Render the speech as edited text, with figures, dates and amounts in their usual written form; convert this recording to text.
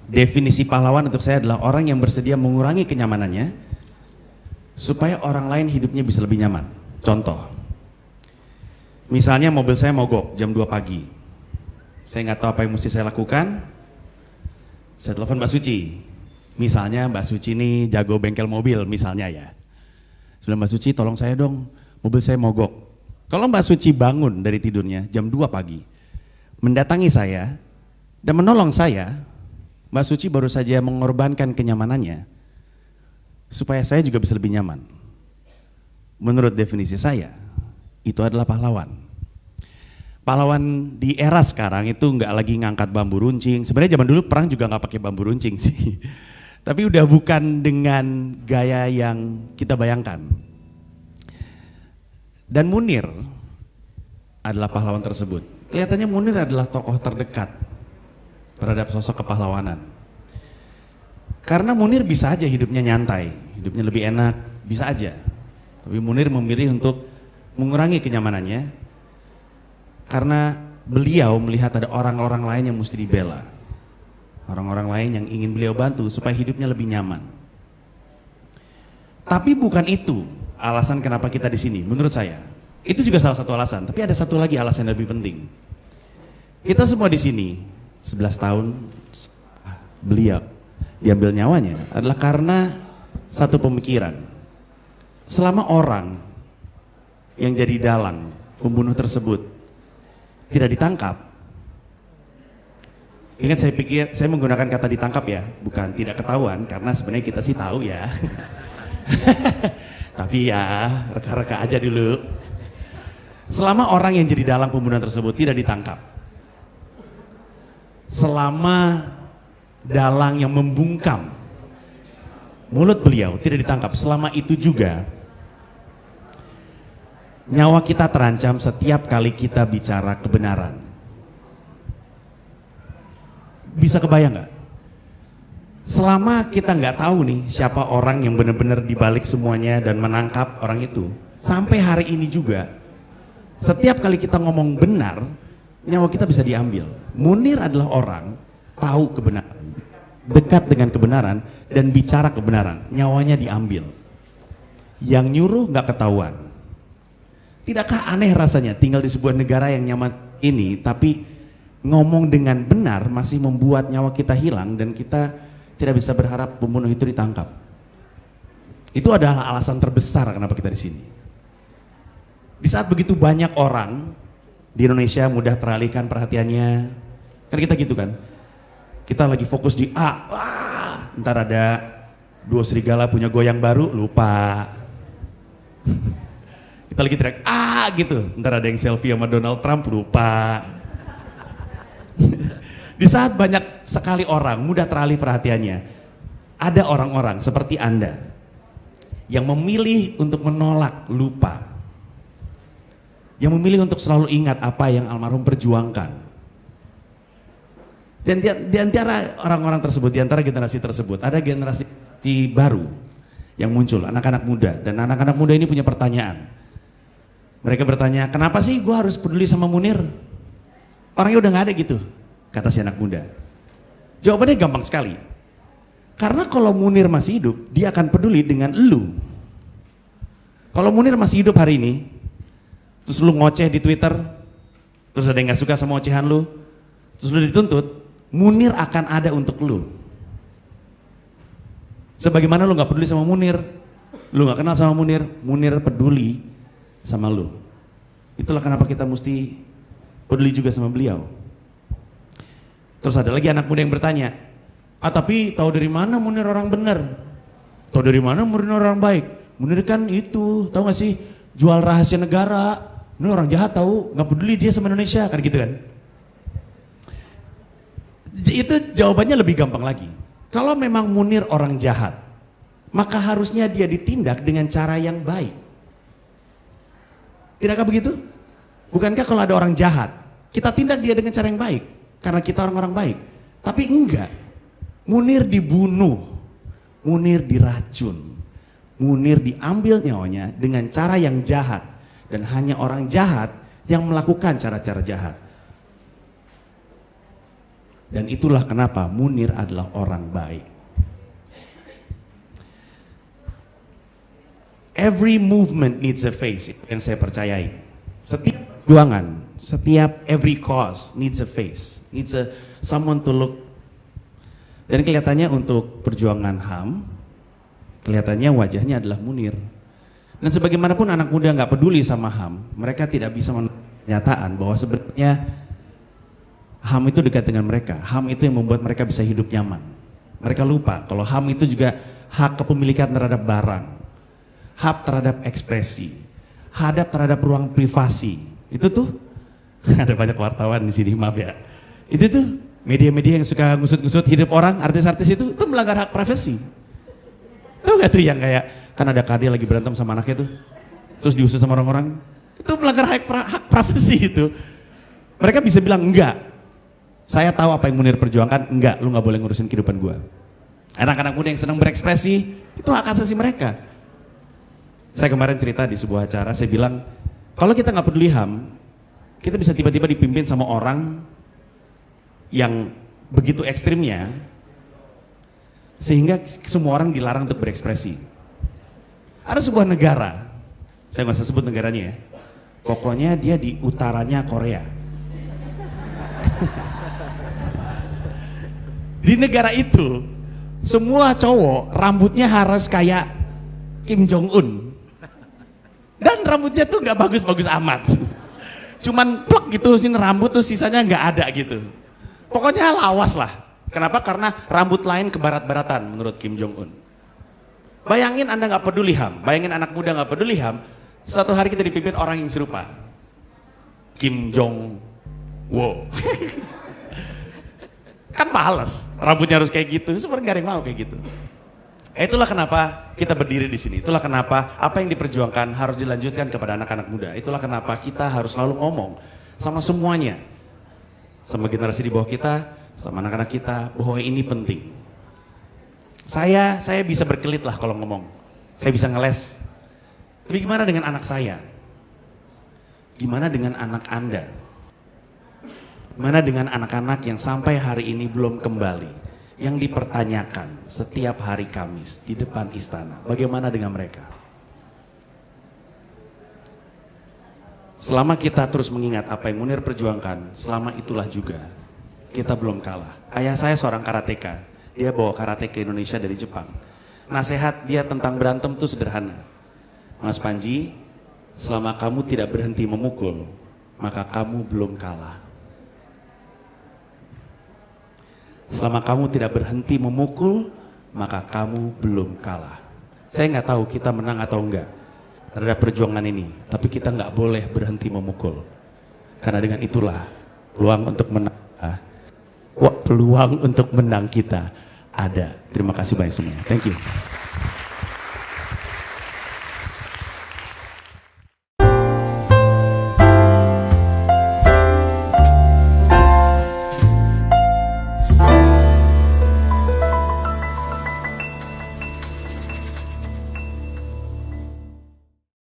Definisi pahlawan untuk saya adalah orang yang bersedia mengurangi kenyamanannya supaya orang lain hidupnya bisa lebih nyaman. Contoh, misalnya mobil saya mogok jam 2 pagi. Saya nggak tahu apa yang mesti saya lakukan. Saya telepon Mbak Suci. Misalnya Mbak Suci ini jago bengkel mobil misalnya ya. Sebelum Mbak Suci tolong saya dong, mobil saya mogok. Kalau Mbak Suci bangun dari tidurnya jam 2 pagi, mendatangi saya dan menolong saya, Mbak Suci baru saja mengorbankan kenyamanannya supaya saya juga bisa lebih nyaman. Menurut definisi saya, itu adalah pahlawan. Pahlawan di era sekarang itu nggak lagi ngangkat bambu runcing. Sebenarnya zaman dulu perang juga nggak pakai bambu runcing sih. Tapi udah bukan dengan gaya yang kita bayangkan. Dan Munir adalah pahlawan tersebut. Kelihatannya Munir adalah tokoh terdekat terhadap sosok kepahlawanan. Karena Munir bisa aja hidupnya nyantai, hidupnya lebih enak, bisa aja. Tapi Munir memilih untuk mengurangi kenyamanannya karena beliau melihat ada orang-orang lain yang mesti dibela. Orang-orang lain yang ingin beliau bantu supaya hidupnya lebih nyaman. Tapi bukan itu alasan kenapa kita di sini, menurut saya. Itu juga salah satu alasan, tapi ada satu lagi alasan yang lebih penting. Kita semua di sini 11 tahun beliau diambil nyawanya adalah karena satu pemikiran. Selama orang yang jadi dalang pembunuh tersebut tidak ditangkap, ingat saya pikir saya menggunakan kata ditangkap ya, bukan tidak ketahuan karena sebenarnya kita sih tahu ya. Tapi ya reka-reka aja dulu. Selama orang yang jadi dalang pembunuhan tersebut tidak ditangkap, selama dalang yang membungkam mulut beliau tidak ditangkap, selama itu juga nyawa kita terancam setiap kali kita bicara kebenaran. Bisa kebayang nggak? Selama kita nggak tahu nih siapa orang yang benar-benar dibalik semuanya dan menangkap orang itu, sampai hari ini juga, setiap kali kita ngomong benar, nyawa kita bisa diambil. Munir adalah orang tahu kebenaran, dekat dengan kebenaran dan bicara kebenaran, nyawanya diambil. Yang nyuruh nggak ketahuan. Tidakkah aneh rasanya tinggal di sebuah negara yang nyaman ini, tapi ngomong dengan benar masih membuat nyawa kita hilang dan kita tidak bisa berharap pembunuh itu ditangkap. Itu adalah alasan terbesar kenapa kita di sini. Di saat begitu banyak orang di Indonesia mudah teralihkan perhatiannya, kan kita gitu kan? Kita lagi fokus di A, ntar ada dua serigala punya goyang baru, lupa. Kita lagi teriak gitu, ntar ada yang selfie sama Donald Trump, lupa. Di saat banyak sekali orang mudah teralih perhatiannya, ada orang-orang seperti Anda yang memilih untuk menolak, lupa, yang memilih untuk selalu ingat apa yang almarhum perjuangkan. Dan di antara orang-orang tersebut, di antara generasi tersebut, ada generasi baru yang muncul, anak-anak muda. Dan anak-anak muda ini punya pertanyaan. Mereka bertanya, kenapa sih gue harus peduli sama Munir? Orangnya udah gak ada gitu, kata si anak muda. Jawabannya gampang sekali. Karena kalau Munir masih hidup, dia akan peduli dengan elu. Kalau Munir masih hidup hari ini, terus lu ngoceh di Twitter, terus ada yang gak suka sama ocehan lu, terus lu dituntut, Munir akan ada untuk lu. Sebagaimana lu gak peduli sama Munir, lu gak kenal sama Munir, Munir peduli sama lu. Itulah kenapa kita mesti peduli juga sama beliau. Terus ada lagi anak muda yang bertanya, tapi tahu dari mana Munir orang benar? Tahu dari mana Munir orang baik? Munir kan itu, tahu gak sih, jual rahasia negara. Ini orang jahat tahu, nggak peduli dia sama Indonesia, kan gitu kan? Itu jawabannya lebih gampang lagi. Kalau memang Munir orang jahat, maka harusnya dia ditindak dengan cara yang baik. Tidakkah begitu? Bukankah kalau ada orang jahat, kita tindak dia dengan cara yang baik? Karena kita orang-orang baik. Tapi enggak. Munir dibunuh, Munir diracun, Munir diambil nyawanya dengan cara yang jahat. Dan hanya orang jahat yang melakukan cara-cara jahat. Dan itulah kenapa Munir adalah orang baik. Every movement needs a face, itu yang saya percayai. Setiap perjuangan, setiap every cause needs a face, needs a someone to look. Dan kelihatannya untuk perjuangan HAM, kelihatannya wajahnya adalah Munir. Dan sebagaimanapun anak muda nggak peduli sama HAM, mereka tidak bisa menyataan bahwa sebenarnya HAM itu dekat dengan mereka. HAM itu yang membuat mereka bisa hidup nyaman. Mereka lupa kalau HAM itu juga hak kepemilikan terhadap barang, hak terhadap ekspresi, hak terhadap ruang privasi. Itu tuh ada banyak wartawan di sini, maaf ya. Itu tuh media-media yang suka ngusut-ngusut hidup orang, artis-artis itu melanggar hak privasi. Tahu gak tuh yang kayak kan ada KD lagi berantem sama anaknya tuh, terus diusut sama orang-orang, itu melanggar hak privasi itu. Mereka bisa bilang enggak, saya tahu apa yang Munir perjuangkan, enggak, lu nggak boleh ngurusin kehidupan gua. Anak-anak muda yang senang berekspresi, itu hak asasi mereka. Saya kemarin cerita di sebuah acara, saya bilang, kalau kita nggak peduli HAM, kita bisa tiba-tiba dipimpin sama orang yang begitu ekstrimnya, sehingga semua orang dilarang untuk berekspresi. Ada sebuah negara, saya nggak usah sebut negaranya ya, pokoknya dia di utaranya Korea. Di negara itu, semua cowok rambutnya harus kayak Kim Jong Un. Dan rambutnya tuh nggak bagus-bagus amat. Cuman plek gitu, sini rambut tuh sisanya nggak ada gitu. Pokoknya lawas lah. Kenapa? Karena rambut lain ke barat-baratan menurut Kim Jong Un. Bayangin Anda nggak peduli HAM, bayangin anak muda nggak peduli HAM, suatu hari kita dipimpin orang yang serupa. Kim Jong Wo. Kan males, rambutnya harus kayak gitu, sebenarnya gak ada yang mau kayak gitu. Itulah kenapa kita berdiri di sini, itulah kenapa apa yang diperjuangkan harus dilanjutkan kepada anak-anak muda. Itulah kenapa kita harus selalu ngomong sama semuanya, sama generasi di bawah kita, sama anak-anak kita, bahwa ini penting. Saya bisa berkelit lah kalau ngomong, saya bisa ngeles. Tapi gimana dengan anak saya? Gimana dengan anak Anda? Gimana dengan anak-anak yang sampai hari ini belum kembali, yang dipertanyakan setiap hari Kamis di depan istana? Bagaimana dengan mereka? Selama kita terus mengingat apa yang Munir perjuangkan, selama itulah juga kita belum kalah. Ayah saya seorang karateka, dia bawa karate ke Indonesia dari Jepang. Nasihat dia tentang berantem itu sederhana. Mas Panji, selama kamu tidak berhenti memukul, maka kamu belum kalah. Selama kamu tidak berhenti memukul, maka kamu belum kalah. Saya nggak tahu kita menang atau enggak terhadap perjuangan ini, tapi kita nggak boleh berhenti memukul. Karena dengan itulah peluang untuk menang kita ada. Terima kasih banyak semuanya. Thank you.